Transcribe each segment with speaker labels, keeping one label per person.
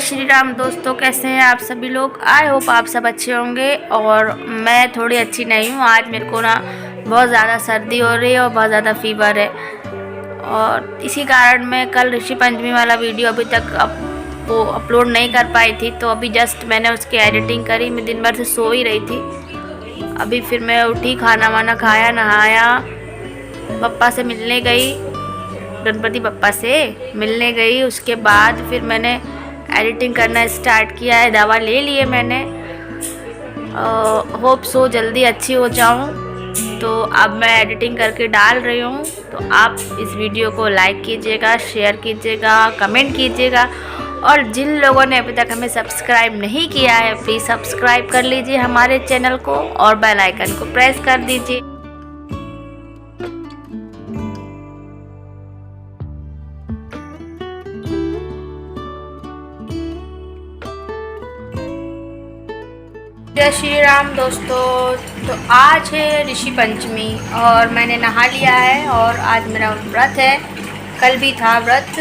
Speaker 1: श्री राम दोस्तों, कैसे हैं आप सभी लोग। आई होप आप सब अच्छे होंगे और मैं थोड़ी अच्छी नहीं हूँ। आज मेरे को ना बहुत ज़्यादा सर्दी हो रही है और बहुत ज़्यादा फीवर है और इसी कारण मैं कल ऋषि पंचमी वाला वीडियो अभी तक वो अपलोड नहीं कर पाई थी। तो अभी जस्ट मैंने उसकी एडिटिंग करी। मैं दिन भर से सो ही रही थी। अभी फिर मैं उठी, खाना वाना खाया, नहाया, पप्पा से मिलने गई, गणपति बप्पा से मिलने गई। उसके बाद फिर मैंने एडिटिंग करना स्टार्ट किया है। दवा ले ली है मैंने। होप सो जल्दी अच्छी हो जाऊं। तो अब मैं एडिटिंग करके डाल रही हूं। तो आप इस वीडियो को लाइक कीजिएगा, शेयर कीजिएगा, कमेंट कीजिएगा और जिन लोगों ने अभी तक हमें सब्सक्राइब नहीं किया है प्लीज़ सब्सक्राइब कर लीजिए हमारे चैनल को और बेल आइकन को प्रेस कर दीजिए। जय श्री राम दोस्तों। तो आज है ऋषि पंचमी और मैंने नहा लिया है और आज मेरा व्रत है। कल भी था व्रत,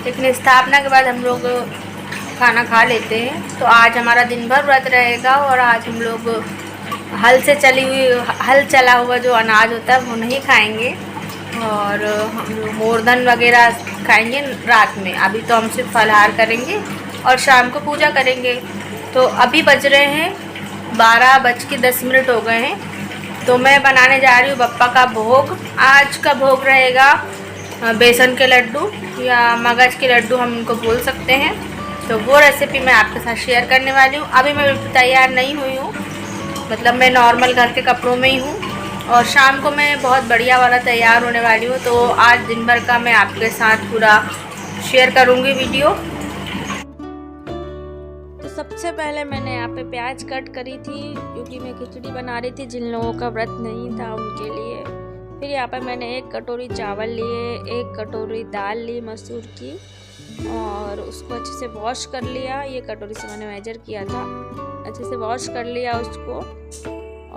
Speaker 1: लेकिन स्थापना के बाद हम लोग खाना खा लेते हैं। तो आज हमारा दिन भर व्रत रहेगा और आज हम लोग हल चला हुआ जो अनाज होता है वो नहीं खाएंगे और हम लोग मोरधन वगैरह खाएंगे रात में। अभी तो हम सिर्फ फलाहार करेंगे और शाम को पूजा करेंगे। तो अभी बज रहे हैं 12:10 हो गए हैं। तो मैं बनाने जा रही हूँ बप्पा का भोग। आज का भोग रहेगा बेसन के लड्डू या मगज के लड्डू, हम उनको बोल सकते हैं। तो वो रेसिपी मैं आपके साथ शेयर करने वाली हूँ। अभी मैं तैयार नहीं हुई हूँ, मतलब मैं नॉर्मल घर के कपड़ों में ही हूँ और शाम को मैं बहुत बढ़िया वाला तैयार होने वाली हूँ। तो आज दिन भर का मैं आपके साथ पूरा शेयर करूँगी वीडियो। सबसे पहले मैंने यहाँ पे प्याज कट करी थी क्योंकि मैं खिचड़ी बना रही थी जिन लोगों का व्रत नहीं था उनके लिए। फिर यहाँ पे मैंने 1 कटोरी चावल लिए, 1 कटोरी दाल ली मसूर की और उसको अच्छे से वॉश कर लिया। ये कटोरी से मैंने मेजर किया था। अच्छे से वॉश कर लिया उसको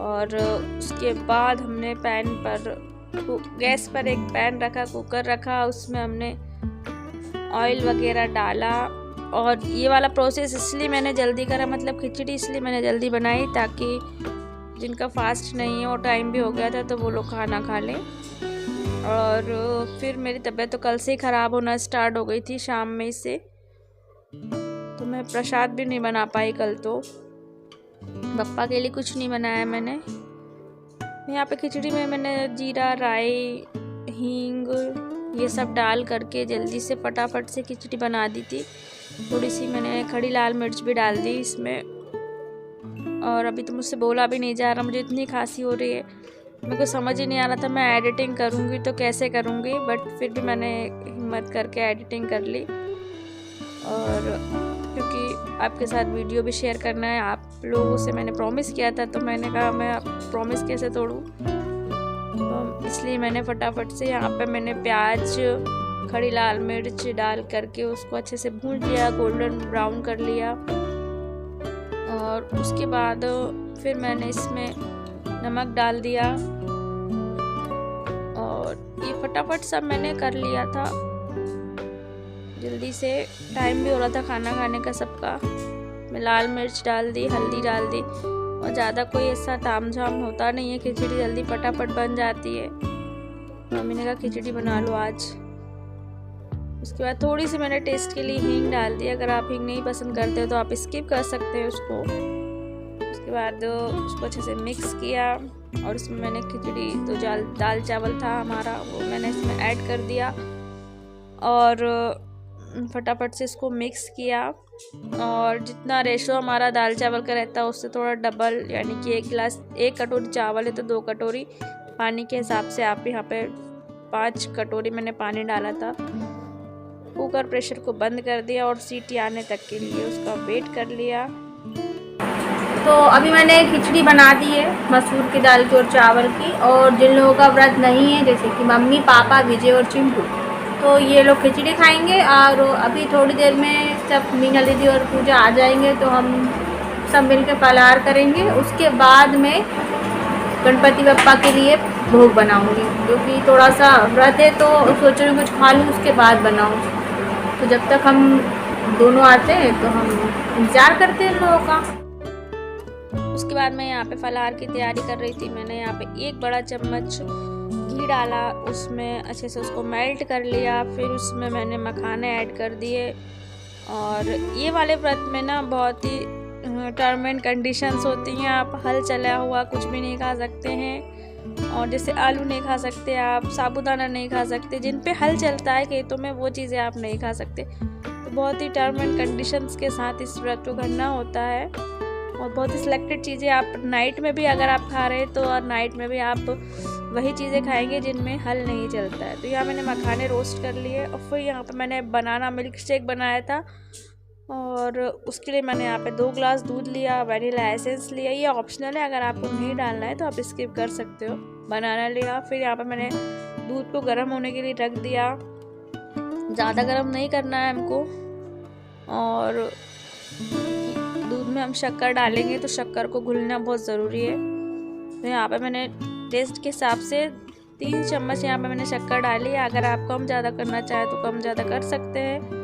Speaker 1: और उसके बाद हमने गैस पर एक पैन रखा, कुकर रखा, उसमें हमने ऑयल वगैरह डाला। और ये वाला प्रोसेस इसलिए मैंने जल्दी करा, मतलब खिचड़ी इसलिए मैंने जल्दी बनाई ताकि जिनका फास्ट नहीं है और टाइम भी हो गया था तो वो लोग खाना खा लें। और फिर मेरी तबीयत तो कल से ही ख़राब होना स्टार्ट हो गई थी शाम में से, तो मैं प्रसाद भी नहीं बना पाई कल। तो बप्पा के लिए कुछ नहीं बनाया मैंने। यहाँ पे खिचड़ी में मैंने जीरा, राई, हींग ये सब डाल करके जल्दी से फटाफट से खिचड़ी बना दी थी। थोड़ी सी मैंने खड़ी लाल मिर्च भी डाल दी इसमें। और अभी तो मुझसे बोला भी नहीं जा रहा, मुझे इतनी खांसी हो रही है, मेरे को समझ ही नहीं आ रहा था मैं एडिटिंग करूँगी तो कैसे करूँगी। बट फिर भी मैंने हिम्मत करके एडिटिंग कर ली और क्योंकि आपके साथ वीडियो भी शेयर करना है, आप लोगों से मैंने प्रॉमिस किया था तो मैंने कहा मैं प्रॉमिस कैसे तोड़ूँ। तो इसलिए मैंने फटाफट से यहाँ पे मैंने प्याज, खड़ी लाल मिर्च डाल करके उसको अच्छे से भून लिया, गोल्डन ब्राउन कर लिया। और उसके बाद फिर मैंने इसमें नमक डाल दिया और ये फटाफट सब मैंने कर लिया था। जल्दी से टाइम भी हो रहा था खाना खाने का सबका। मैं लाल मिर्च डाल दी, हल्दी डाल दी और ज़्यादा कोई ऐसा तामझाम होता नहीं है, खिचड़ी जल्दी फटाफट बन जाती है। मम्मी ने कहा खिचड़ी बना लो आज। उसके बाद थोड़ी सी मैंने टेस्ट के लिए हींग डाल दी। अगर आप हींग नहीं पसंद करते हो तो आप स्किप कर सकते हैं उसको। उसके बाद उसको अच्छे से मिक्स किया और उसमें मैंने खिचड़ी तो दाल चावल था हमारा वो मैंने इसमें ऐड कर दिया और फटाफट से इसको मिक्स किया। और जितना रेशो हमारा दाल चावल का रहता है उससे थोड़ा डबल, यानी कि 1 कटोरी चावल है तो 2 कटोरी पानी के हिसाब से आप यहाँ पे 5 कटोरी मैंने पानी डाला था। कुकर प्रेशर को बंद कर दिया और सीटी आने तक के लिए उसका वेट कर लिया। तो अभी मैंने खिचड़ी बना दी है मसूर की दाल की और चावल की। और जिन लोगों का व्रत नहीं है जैसे कि मम्मी, पापा, विजय और चिंटू, तो ये लोग खिचड़ी खाएंगे। और अभी थोड़ी देर में जब मीना दीदी और पूजा आ जाएंगे तो हम सब मिलकर फलाहार करेंगे। उसके बाद में गणपति बप्पा के लिए भोग बनाऊंगी क्योंकि थोड़ा सा व्रत है तो सोच रही हूँ कुछ खा लूँ उसके बाद बनाऊँ। तो जब तक हम
Speaker 2: दोनों आते हैं तो हम इंतज़ार करते हैं इन लोगों का।
Speaker 1: उसके बाद मैं यहाँ पे फलाहार की तैयारी कर रही थी। मैंने यहाँ पे 1 बड़ा चम्मच घी डाला, उसमें अच्छे से उसको मेल्ट कर लिया। फिर उसमें मैंने मखाने ऐड कर दिए। और ये वाले व्रत में ना बहुत ही टर्म एंड कंडीशंस होती हैं। आप हल चला हुआ कुछ भी नहीं खा सकते हैं, और जैसे आलू नहीं खा सकते, आप साबूदाना नहीं खा सकते। जिन पे हल चलता है खेतों में वो चीज़ें आप नहीं खा सकते। तो बहुत ही टर्म एंड कंडीशंस के साथ इस व्रत को करना होता है, और बहुत ही सिलेक्टेड चीज़ें आप नाइट में भी अगर आप खा रहे हैं तो, और नाइट में भी आप वही चीज़ें खाएंगे जिनमें हल नहीं चलता है। तो यहाँ मैंने मखाने रोस्ट कर लिए, और फिर यहाँ पे मैंने बनाना मिल्क शेक बनाया था, और उसके लिए मैंने यहाँ पे 2 ग्लास दूध लिया, वनीला एसेंस लिया। ये ऑप्शनल है, अगर आपको नहीं डालना है तो आप स्किप कर सकते हो। बनाना लिया, फिर यहाँ पे मैंने दूध को गर्म होने के लिए रख दिया। ज़्यादा गर्म नहीं करना है हमको, और दूध में हम शक्कर डालेंगे तो शक्कर को घुलना बहुत ज़रूरी है। तो यहाँ पे मैंने टेस्ट के हिसाब से 3 चम्मच यहाँ पे मैंने शक्कर डाली है। अगर आप कम ज़्यादा करना चाहें तो कम ज़्यादा कर सकते हैं।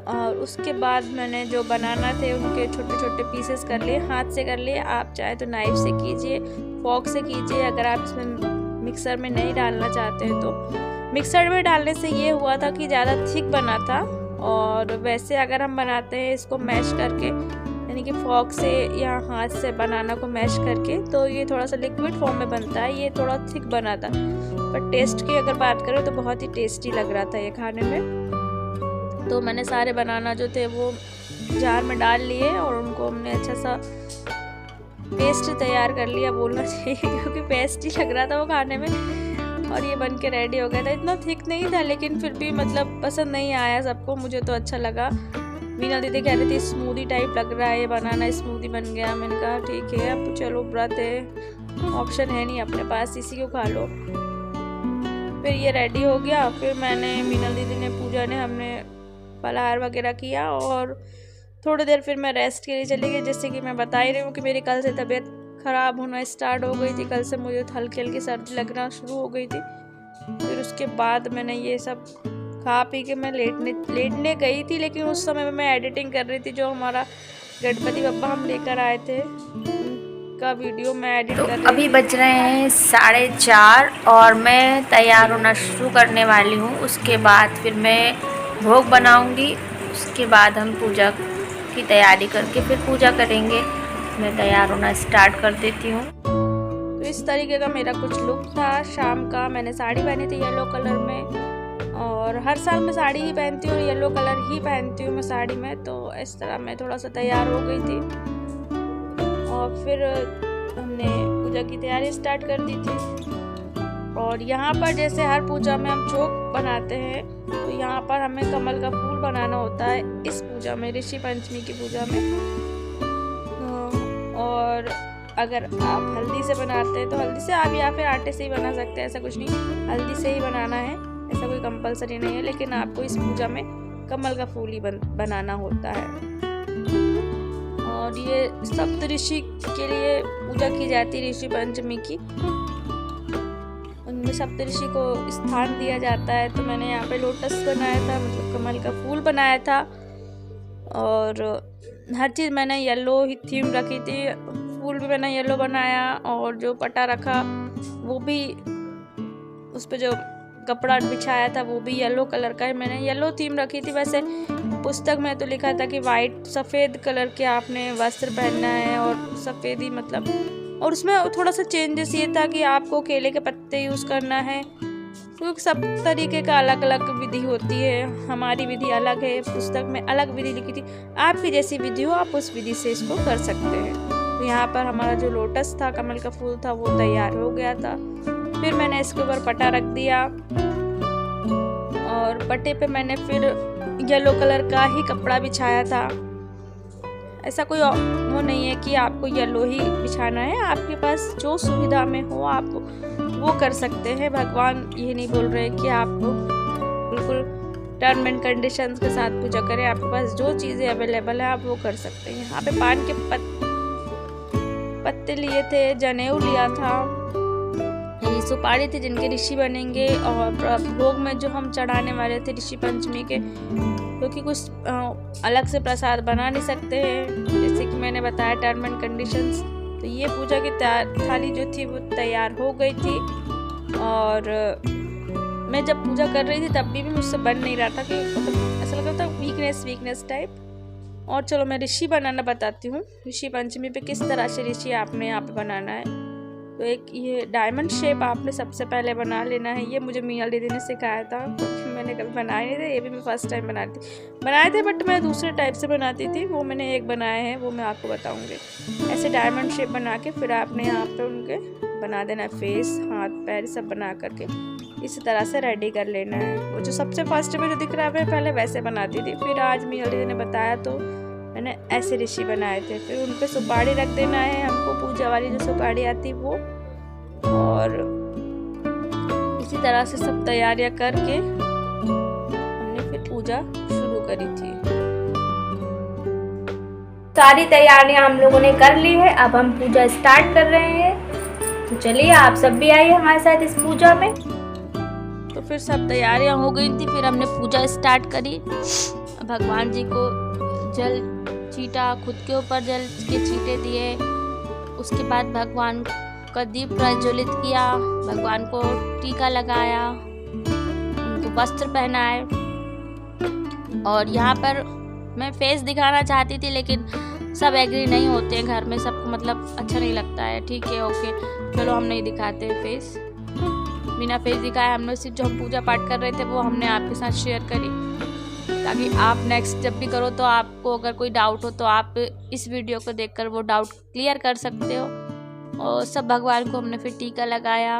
Speaker 1: और उसके बाद मैंने जो बनाना थे उनके छोटे छोटे पीसेस कर लिए, हाथ से कर लिए। आप चाहे तो नाइफ से कीजिए, फॉर्क से कीजिए, अगर आप इसमें मिक्सर में नहीं डालना चाहते हैं तो। मिक्सर में डालने से ये हुआ था कि ज़्यादा थिक बना था, और वैसे अगर हम बनाते हैं इसको मैश करके, यानी कि फॉर्क से या हाथ से बनाना को मैश करके, तो ये थोड़ा सा लिक्विड फॉर्म में बनता है। ये थोड़ा थिक बना था, पर टेस्ट की अगर बात करें तो बहुत ही टेस्टी लग रहा था ये खाने में। तो मैंने सारे बनाना जो थे वो जार में डाल लिए, और उनको हमने अच्छा सा पेस्ट तैयार कर लिया बोलना चाहिए, क्योंकि पेस्ट ही लग रहा था वो खाने में। और ये बन के रेडी हो गया था। इतना थिक नहीं था, लेकिन फिर भी मतलब पसंद नहीं आया सबको, मुझे तो अच्छा लगा। मीना दीदी कह रही थी स्मूदी टाइप लग रहा है, ये बनाना स्मूदी बन गया। मैंने कहा ठीक है, अब चलो व्रत है, ऑप्शन है नहीं अपने पास, इसी को खा लो। फिर ये रेडी हो गया। फिर मैंने, मीना दीदी ने, पूजा ने, हमने फलाहार वगैरह किया, और थोड़ी देर फिर मैं रेस्ट के लिए चली गई। जैसे कि मैं बता ही रही हूँ कि मेरी कल से तबीयत ख़राब होना स्टार्ट हो गई थी। कल से मुझे हल्की हल्की सर्दी लगना शुरू हो गई थी। फिर उसके बाद मैंने ये सब खा पी के मैं लेटने गई थी, लेकिन उस समय में मैं एडिटिंग कर रही थी। जो हमारा गणपति बप्पा हम लेकर आए थे उनका वीडियो मैं एडिट कर रही थी।
Speaker 2: अभी बज रहे हैं 4:30 और मैं तैयार होना शुरू करने वाली हूँ। उसके बाद फिर मैं भोग बनाऊंगी, उसके बाद हम पूजा की तैयारी करके फिर पूजा करेंगे। मैं तैयार होना स्टार्ट कर देती हूँ।
Speaker 1: तो इस तरीके का मेरा कुछ लुक था शाम का। मैंने साड़ी पहनी थी येलो कलर में, और हर साल मैं साड़ी ही पहनती हूँ और येलो कलर ही पहनती हूँ मैं साड़ी में। तो इस तरह मैं थोड़ा सा तैयार हो गई थी, और फिर हमने पूजा की तैयारी स्टार्ट कर दी थी। और यहाँ पर जैसे हर पूजा में हम चोक बनाते हैं, तो यहाँ पर हमें कमल का फूल बनाना होता है इस पूजा में, ऋषि पंचमी की पूजा में। और अगर आप हल्दी से बनाते हैं तो हल्दी से, आप या फिर आटे से ही बना सकते हैं, ऐसा कुछ नहीं, हल्दी से ही बनाना है, ऐसा कोई कंपलसरी नहीं है। लेकिन आपको इस पूजा में कमल का फूल ही बनाना होता है। और ये सप्तऋषि के लिए पूजा की जाती है ऋषि पंचमी की, उनमें सप्तऋषि को स्थान दिया जाता है। तो मैंने यहाँ पे लोटस बनाया था, मतलब कमल का फूल बनाया था, और हर चीज़ मैंने येलो ही थीम रखी थी। फूल भी मैंने येलो बनाया, और जो पटा रखा वो भी, उस पर जो कपड़ा बिछाया था वो भी येलो कलर का है। मैंने येलो थीम रखी थी। वैसे पुस्तक में तो लिखा था कि वाइट सफ़ेद कलर के आपने वस्त्र पहनना है, और सफ़ेद ही मतलब, और उसमें थोड़ा सा चेंजेस ये था कि आपको केले के पत्ते यूज़ करना है, क्योंकि सब तरीके का अलग अलग विधि होती है। हमारी विधि अलग है, पुस्तक में अलग विधि लिखी थी। आपकी जैसी विधि हो आप उस विधि से इसको कर सकते हैं। तो यहाँ पर हमारा जो लोटस था, कमल का फूल था, वो तैयार हो गया था। फिर मैंने इसके ऊपर पटा रख दिया, और पटे पे मैंने फिर येलो कलर का ही कपड़ा बिछाया था। ऐसा कोई वो नहीं है कि आपको येलो ही बिछाना है, आपके पास जो सुविधा में हो आप वो कर सकते हैं। भगवान ये नहीं बोल रहे कि आप बिल्कुल टर्म एंड कंडीशंस के साथ पूजा करें। आपके पास जो चीज़ें अवेलेबल है आप वो कर सकते हैं। यहाँ पे पान के पत्ते लिए थे, जनेऊ लिया था, ये सुपारी थी जिनके ऋषि बनेंगे, और भोग में जो हम चढ़ाने वाले थे ऋषि पंचमी के क्योंकि कुछ अलग से प्रसाद बना नहीं सकते हैं, जैसे कि मैंने बताया टर्म एंड कंडीशंस। तो ये पूजा की थाली जो थी वो तैयार हो गई थी, और मैं जब पूजा कर रही थी तब भी मुझसे बन नहीं रहा था, कि मतलब ऐसा लग रहा था वीकनेस टाइप। और चलो मैं ऋषि बनाना बताती हूँ। ऋषि पंचमी पे किस तरह से ऋषि आपने यहाँ पे बनाना है। तो एक ये डायमंड शेप आपने सबसे पहले बना लेना है। ये मुझे मीना दीदी ने सिखाया था, क्योंकि मैंने कभी बनाए नहीं थे, ये भी मैं फर्स्ट टाइम बनाए थे, बट मैं दूसरे टाइप से बनाती थी। वो मैंने एक बनाए हैं, वो मैं आपको बताऊँगी। ऐसे डायमंड शेप बना के फिर आपने यहाँ पे उनके बना देना है फेस, हाथ पैर सब बना करके इसी तरह से रेडी कर लेना है। वो जो सबसे फर्स्ट में जो दिख रहा है मैं पहले वैसे बनाती थी, फिर आज मीना दीदी ने बताया तो मैंने ऐसे ऋषि बनाए थे। फिर उन पे सुपारी रख देना है हमको, पूजा वाली जो सुपारी आती वो। और इसी तरह से सब तैयारियां करके हमने फिर पूजा शुरू करी थी।
Speaker 2: सारी तैयारियां हम लोगों ने कर ली है, अब हम पूजा स्टार्ट कर रहे हैं। तो चलिए आप सब भी आइए हमारे साथ इस पूजा में।
Speaker 1: तो फिर सब तैयारियां हो गई थी, फिर हमने पूजा स्टार्ट करी। भगवान जी को जल छीटा, खुद के ऊपर जल के छींटे दिए। उसके बाद भगवान का दीप प्रज्वलित किया, भगवान को टीका लगाया, उनको वस्त्र पहनाए। और यहाँ पर मैं फेस दिखाना चाहती थी, लेकिन सब एग्री नहीं होते हैं घर में, सबको मतलब अच्छा नहीं लगता है। ठीक है, ओके, चलो हम नहीं दिखाते फेस। बिना फेस दिखाए हमने सिर्फ जो हम पूजा पाठ कर रहे थे वो हमने आपके साथ शेयर करी, ताकि आप नेक्स्ट जब भी करो तो आपको अगर कोई डाउट हो तो आप इस वीडियो को देखकर वो डाउट क्लियर कर सकते हो। और सब भगवान को हमने फिर टीका लगाया।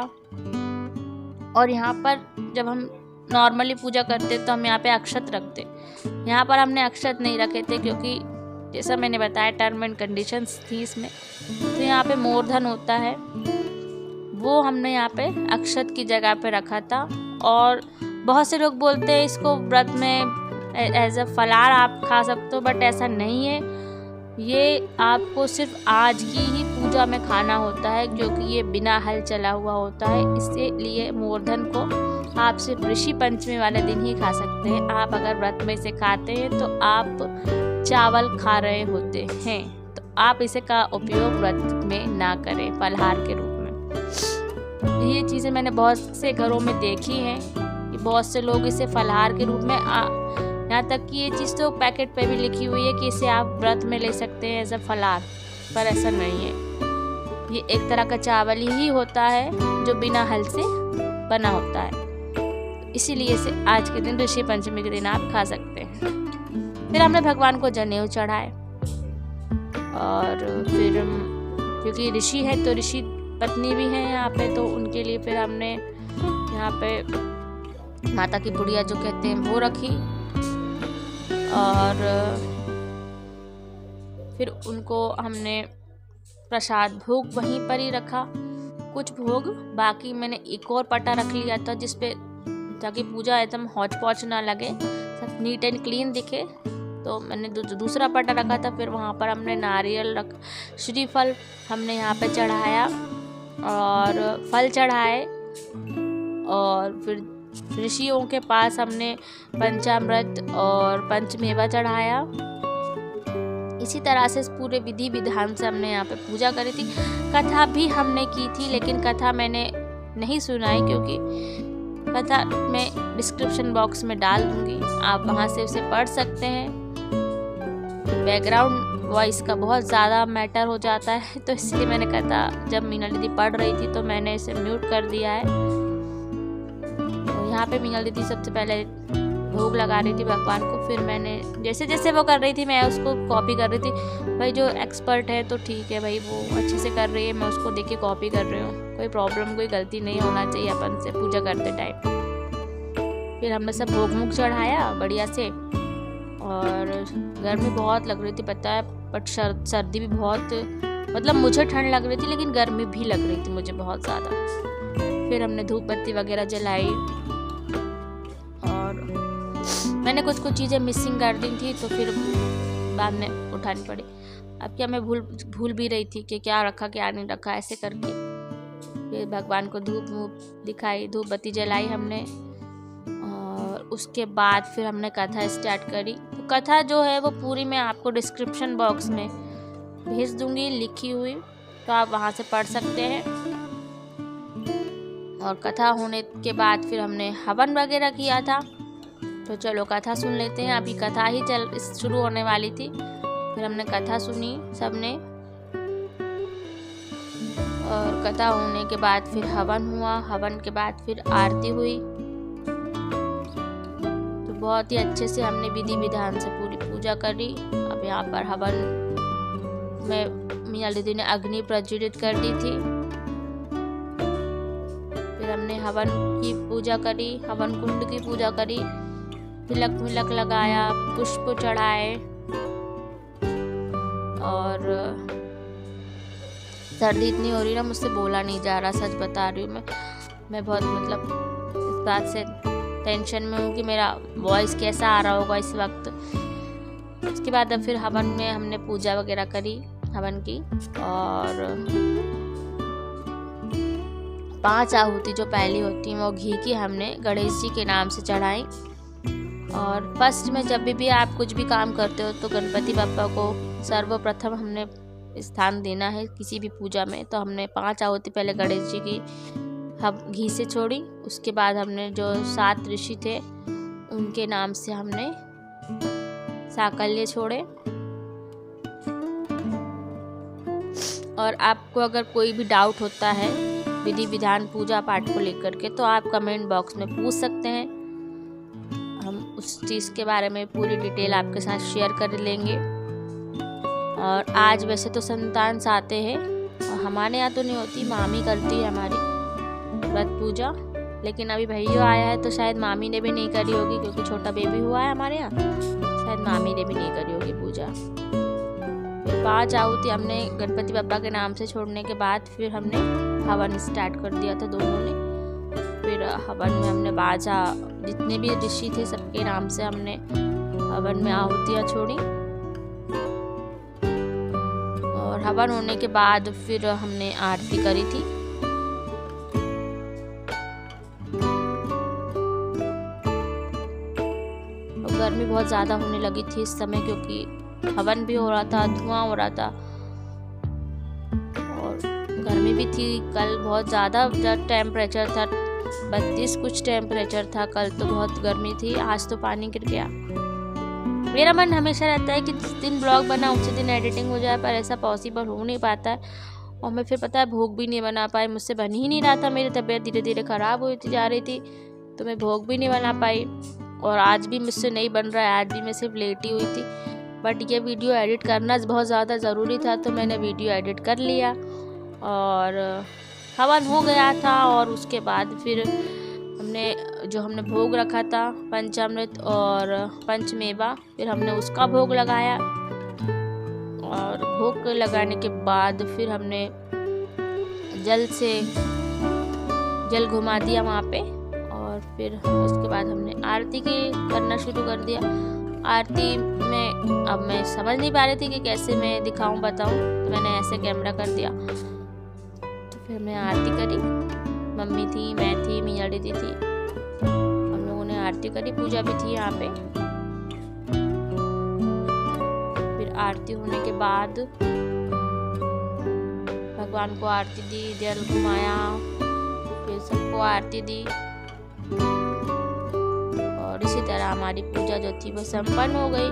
Speaker 1: और यहाँ पर जब हम नॉर्मली पूजा करते तो हम यहाँ पे अक्षत रखते, यहाँ पर हमने अक्षत नहीं रखे थे, क्योंकि जैसा मैंने बताया टर्म एंड कंडीशंस थी इसमें। तो यहाँ पे मूर्धन होता है, वो हमने यहाँ पे अक्षत की जगह पे रखा था। और बहुत से लोग बोलते हैं इसको व्रत में एज अ फलार आप खा सकते हो, बट ऐसा नहीं है। ये आपको सिर्फ आज की ही पूजा में खाना होता है, क्योंकि ये बिना हल चला हुआ होता है। इसलिए मूर्धन को आप सिर्फ ऋषि पंचमी वाले दिन ही खा सकते हैं। आप अगर व्रत में इसे खाते हैं तो आप चावल खा रहे होते हैं, तो आप इसे का उपयोग व्रत में ना करें फलहार के रूप में। ये चीज़ें मैंने बहुत से घरों में देखी हैं कि बहुत से लोग इसे फलहार के रूप में यहाँ तक कि ये चीज़ तो पैकेट पे भी लिखी हुई है कि इसे आप व्रत में ले सकते हैं एज अ फलार, पर ऐसा नहीं है। ये एक तरह का चावल ही होता है जो बिना हल से बना होता है, इसीलिए इसे आज के दिन ऋषि पंचमी के दिन आप खा सकते हैं। फिर हमने भगवान को जनेऊ चढ़ाए, और फिर क्योंकि ऋषि है तो ऋषि पत्नी भी है यहाँ पे, तो उनके लिए फिर हमने यहाँ पे माता की बुढ़िया जो कहते हैं वो रखी। और फिर उनको हमने प्रसाद भोग वहीं पर ही रखा, कुछ भोग बाकी मैंने एक और पटा रख लिया था जिसपे, ताकि पूजा एकदम हौच पौच ना लगे, सब नीट एंड क्लीन दिखे। तो मैंने दूसरा पटा रखा था। फिर वहाँ पर हमने नारियल श्रीफल हमने यहाँ पे चढ़ाया और फल चढ़ाए, और फिर ऋषियों के पास हमने पंचामृत और पंचमेवा चढ़ाया। इसी तरह से इस पूरे विधि विधान से हमने यहाँ पे पूजा करी थी। कथा भी हमने की थी, लेकिन कथा मैंने नहीं सुनाई, क्योंकि कथा मैं डिस्क्रिप्शन बॉक्स में डाल दूँगी, आप वहाँ से उसे पढ़ सकते हैं। बैकग्राउंड वॉइस का बहुत ज़्यादा मैटर हो जाता है, तो इसलिए मैंने कथा जब मीना दीदी पढ़ रही थी तो मैंने इसे म्यूट कर दिया है। तो यहाँ पे मीना दीदी सबसे पहले भोग लगा रही थी भगवान को, फिर मैंने जैसे जैसे वो कर रही थी मैं उसको कॉपी कर रही थी। भाई जो एक्सपर्ट है तो ठीक है भाई, वो अच्छे से कर रही है, मैं उसको देख के कॉपी कर रही हूँ। कोई प्रॉब्लम, कोई गलती नहीं होना चाहिए अपन से पूजा करते टाइम। फिर हमने सब भोग मुख चढ़ाया बढ़िया से, और गर्मी बहुत लग रही थी पता है, बट सर्दी भी बहुत, मतलब मुझे ठंड लग रही थी लेकिन गर्मी भी लग रही थी मुझे बहुत ज़्यादा। फिर हमने धूप बत्ती वगैरह जलाई, और मैंने कुछ चीज़ें मिसिंग कर दी थी तो फिर बाद में उठानी पड़ी। अब क्या मैं भूल भी रही थी कि क्या रखा क्या नहीं रखा, ऐसे करके फिर भगवान को धूप दिखाई, धूप बत्ती जलाई हमने, और उसके बाद फिर हमने कथा स्टार्ट करी। तो कथा जो है वो पूरी मैं आपको डिस्क्रिप्शन बॉक्स में भेज दूंगी लिखी हुई, तो आप वहाँ से पढ़ सकते हैं। और कथा होने के बाद फिर हमने हवन वगैरह किया था। तो चलो कथा सुन लेते हैं। अभी कथा ही शुरू होने वाली थी, फिर हमने कथा सुनी सबने। और कथा होने के बाद फिर हवन हुआ, हवन के बाद फिर आरती हुई। तो बहुत ही अच्छे से हमने विधि विधान से पूरी पूजा करी। अब यहाँ पर हवन में मियाँ दीदी ने अग्नि प्रज्वलित कर दी थी। फिर हमने हवन की पूजा करी, हवन कुंड की पूजा करी, तिलक मिलक लगाया, पुष्प चढ़ाए। और सर्दी इतनी हो रही ना, मुझसे बोला नहीं जा रहा, सच बता रही हूँ मैं बहुत मतलब इस बात से टेंशन में हूँ कि मेरा वॉइस कैसा आ रहा होगा इस वक्त। उसके बाद अब फिर हवन में हमने पूजा वगैरह करी हवन की। और 5 आहुति जो पहली होती है वो घी की हमने गणेश जी के नाम से चढ़ाई। और फर्स्ट में जब भी आप कुछ भी काम करते हो तो गणपति बप्पा को सर्वप्रथम हमने स्थान देना है किसी भी पूजा में। तो हमने 5 आहुति पहले गणेश जी की हम घी से छोड़ी। उसके बाद हमने जो 7 ऋषि थे उनके नाम से हमने साकल्य छोड़े। और आपको अगर कोई भी डाउट होता है विधि विधान पूजा पाठ को लेकर के तो आप कमेंट बॉक्स में पूछ सकते हैं। हम उस चीज़ के बारे में पूरी डिटेल आपके साथ शेयर कर लेंगे। और आज वैसे तो संतान साते हैं और हमारे यहाँ तो नहीं होती, मामी करती है हमारी व्रत पूजा। लेकिन अभी भैया आया है तो शायद मामी ने भी नहीं करी होगी, क्योंकि छोटा बेबी हुआ है हमारे यहाँ, शायद मामी ने भी नहीं करी होगी पूजा। फिर 5 आहुति हमने गणपति बप्पा के नाम से छोड़ने के बाद फिर हमने हवन स्टार्ट कर दिया था दोनों ने। फिर हवन में हमने बाजा, जितने भी ऋषि थे सबके नाम से हमने हवन में आहुतियाँ छोड़ी। और हवन होने के बाद फिर हमने आरती करी थी। और गर्मी बहुत ज़्यादा होने लगी थी इस समय, क्योंकि हवन भी हो रहा था, धुआं हो रहा था और गर्मी भी थी। कल बहुत ज़्यादा टेम्परेचर था, 32 कुछ टेम्परेचर था कल, तो बहुत गर्मी थी। आज तो पानी गिर गया। मेरा मन हमेशा रहता है कि जिस दिन ब्लॉग बना उसी दिन एडिटिंग हो जाए, पर ऐसा पॉसिबल हो नहीं पाता है। और मैं फिर पता है भोग भी नहीं बना पाई, मुझसे बन ही नहीं रहा था। मेरी तबीयत धीरे धीरे ख़राब होती जा रही थी तो मैं भोग भी नहीं बना पाई। और आज भी मुझसे नहीं बन रहा है, आज भी मैं सिर्फ लेटी हुई थी। बट ये वीडियो एडिट करना बहुत ज़्यादा ज़रूरी था तो मैंने वीडियो एडिट कर लिया। और हवन हो गया था और उसके बाद फिर हमने भोग रखा था पंचामृत और पंचमेवा, फिर हमने उसका भोग लगाया। और भोग लगाने के बाद फिर हमने जल घुमा दिया वहाँ पे। और फिर उसके बाद हमने आरती करना शुरू कर दिया। आरती में अब मैं समझ नहीं पा रही थी कि कैसे मैं दिखाऊं बताऊं, तो मैंने ऐसे कैमरा कर दिया। तो फिर हमने आरती करी, मम्मी थी, मैं थी, मियाँ दीदी थी, हम लोगों ने आरती करी। पूजा भी थी यहाँ पे। फिर आरती होने के बाद भगवान को आरती दी, जल घुमाया, फिर सबको आरती दी। और इसी तरह हमारी पूजा जो थी वो संपन्न हो गई।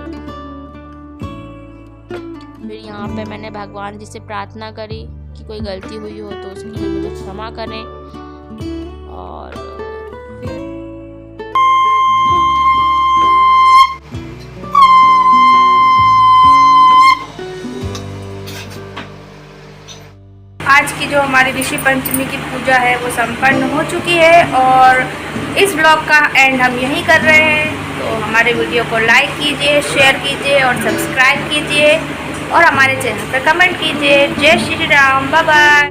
Speaker 1: फिर यहाँ पे मैंने भगवान जी से प्रार्थना करी कि कोई गलती हुई हो तो उसके लिए मुझे क्षमा करें। और
Speaker 2: आज की जो हमारी ऋषि पंचमी की पूजा है वो संपन्न हो चुकी है। और इस ब्लॉग का एंड हम यहीं कर रहे हैं। तो हमारे वीडियो को लाइक कीजिए, शेयर कीजिए और सब्सक्राइब कीजिए और हमारे चैनल पर कमेंट कीजिए। जय श्री राम, बाय बाय।